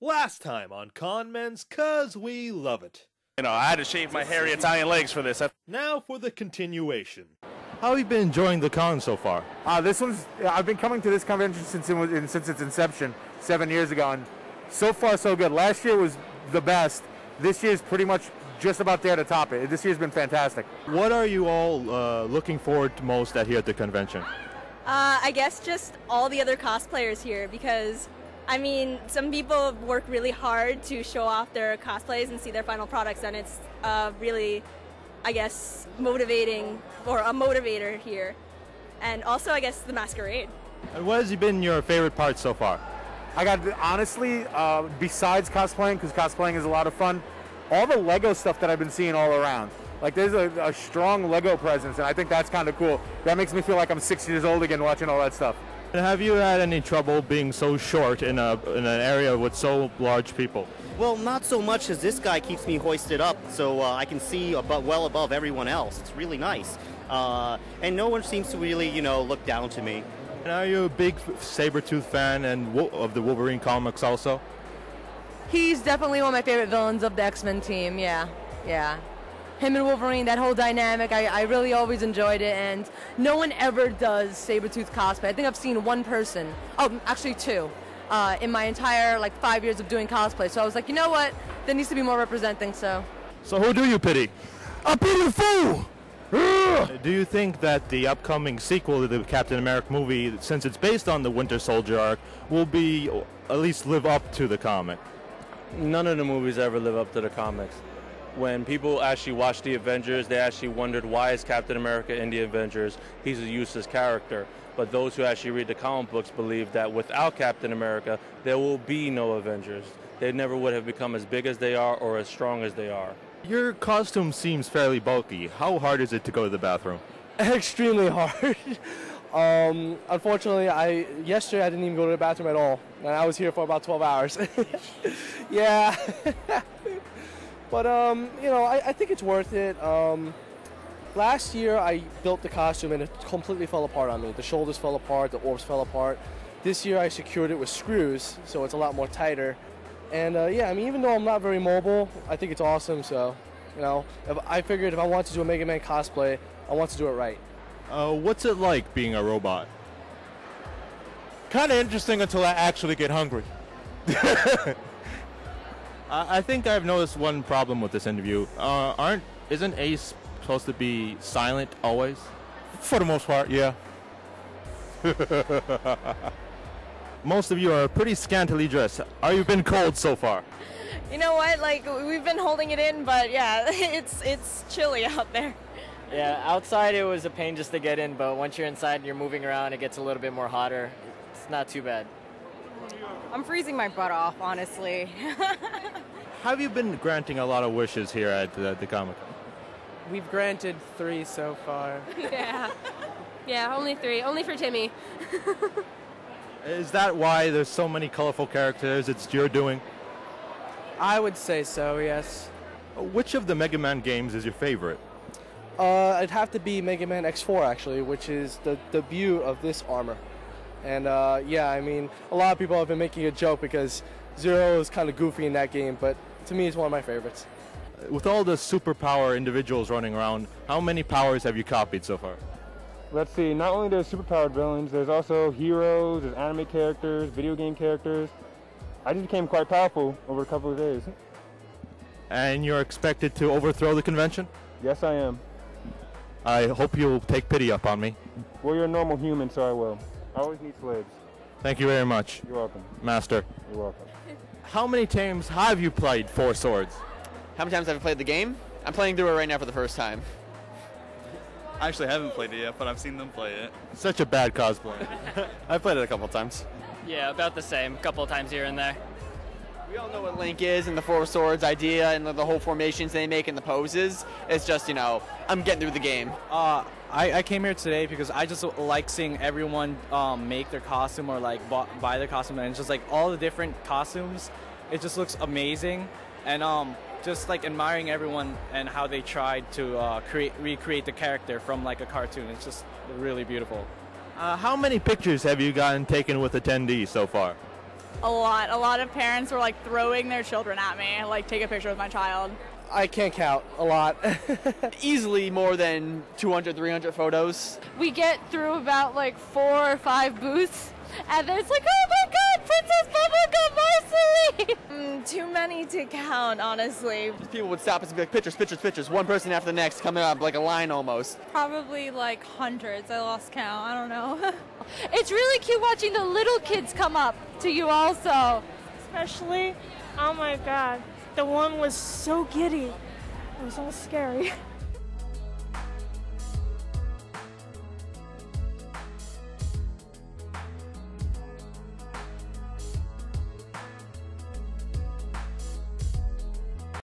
Last time on Conmen's, 'cause we love it. You know, I had to shave my hairy Italian legs for this. Now for the continuation. How have you been enjoying the con so far? I've been coming to this convention since its inception 7 years ago, and so far so good. Last year was the best. This year's pretty much just about there to top it. This year's been fantastic. What are you all looking forward to most here at the convention? I guess just all the other cosplayers here, because I mean, some people work really hard to show off their cosplays and see their final products, and it's really, I guess, motivating, or a motivator here. And also, I guess, the masquerade. And what has been your favorite part so far? Honestly, besides cosplaying, because cosplaying is a lot of fun, all the Lego stuff that I've been seeing all around. Like, there's a strong Lego presence, and I think that's kind of cool. That makes me feel like I'm 6 years old again watching all that stuff. And have you had any trouble being so short in an area with so large people? Well, not so much, as this guy keeps me hoisted up, so I can see well above everyone else. It's really nice. And no one seems to really, look down to me. And are you a big Sabretooth fan and of the Wolverine comics also? He's definitely one of my favorite villains of the X-Men team, yeah. Him and Wolverine, that whole dynamic, I really always enjoyed it, and no one ever does Sabretooth cosplay. I think I've seen one person, actually two, in my entire 5 years of doing cosplay. So I was like, you know what, there needs to be more representing, so. So who do you pity? I pity the fool! Do you think that the upcoming sequel to the Captain America movie, since it's based on the Winter Soldier arc, will at least live up to the comic? None of the movies ever live up to the comics. When people actually watched the Avengers, they actually wondered, why is Captain America in the Avengers? He's a useless character. But those who actually read the comic books believe that without Captain America, there will be no Avengers. They never would have become as big as they are or as strong as they are. Your costume seems fairly bulky. How hard is it to go to the bathroom? Extremely hard. Unfortunately, yesterday I didn't even go to the bathroom at all, and I was here for about 12 hours. Yeah. But, I think it's worth it. Last year I built the costume and it completely fell apart on me. The shoulders fell apart, the orbs fell apart. This year I secured it with screws, so it's a lot more tighter. And, even though I'm not very mobile, I think it's awesome. So, I figured if I want to do a Mega Man cosplay, I want to do it right. What's it like being a robot? Kind of interesting until I actually get hungry. I think I've noticed one problem with this interview. Isn't Ace supposed to be silent always? For the most part, yeah. Most of you are pretty scantily dressed. Are you been cold so far? You know what? We've been holding it in, but yeah, it's chilly out there. Yeah, outside it was a pain just to get in, but once you're inside and you're moving around, it gets a little bit more hotter. It's not too bad. I'm freezing my butt off, honestly. Have you been granting a lot of wishes here at the Comic-Con? We've granted 3 so far. Yeah, only 3. Only for Timmy. Is that why there's so many colorful characters? It's your doing? I would say so, yes. Which of the Mega Man games is your favorite? It'd have to be Mega Man X4, actually, which is the debut of this armor. And, a lot of people have been making a joke because Zero is kind of goofy in that game, but to me, it's one of my favorites. With all the superpower individuals running around, how many powers have you copied so far? Let's see, not only there's superpowered villains, there's also heroes, there's anime characters, video game characters. I just became quite powerful over a couple of days. And you're expected to overthrow the convention? Yes, I am. I hope you'll take pity upon me. Well, you're a normal human, so I will. I always need slaves. Thank you very much. You're welcome. Master. You're welcome. How many times have you played Four Swords? How many times have I played the game? I'm playing through it right now for the first time. I actually haven't played it yet, but I've seen them play it. Such a bad cosplay. I've played it a couple times. Yeah, about the same. A couple of times here and there. We all know what Link is and the Four Swords idea and the whole formations they make and the poses. It's just, I'm getting through the game. I came here today because I just like seeing everyone make their costume or buy their costume, and it's just all the different costumes. It just looks amazing, and just admiring everyone and how they tried to recreate the character from a cartoon. It's just really beautiful. How many pictures have you gotten taken with attendees so far? A lot. A lot of parents were like throwing their children at me, like take a picture with my child. I can't count. A lot. Easily more than 200, 300 photos. We get through about like 4 or 5 booths, and then it's like, oh my god, Princess Bubblegum Marceline! Too many to count, honestly. People would stop us and be like, pictures, pictures, pictures. One person after the next coming up like a line almost. Probably like hundreds. I lost count. I don't know. It's really cute watching the little kids come up to you also. Especially, oh my god, the one was so giddy. It was all scary.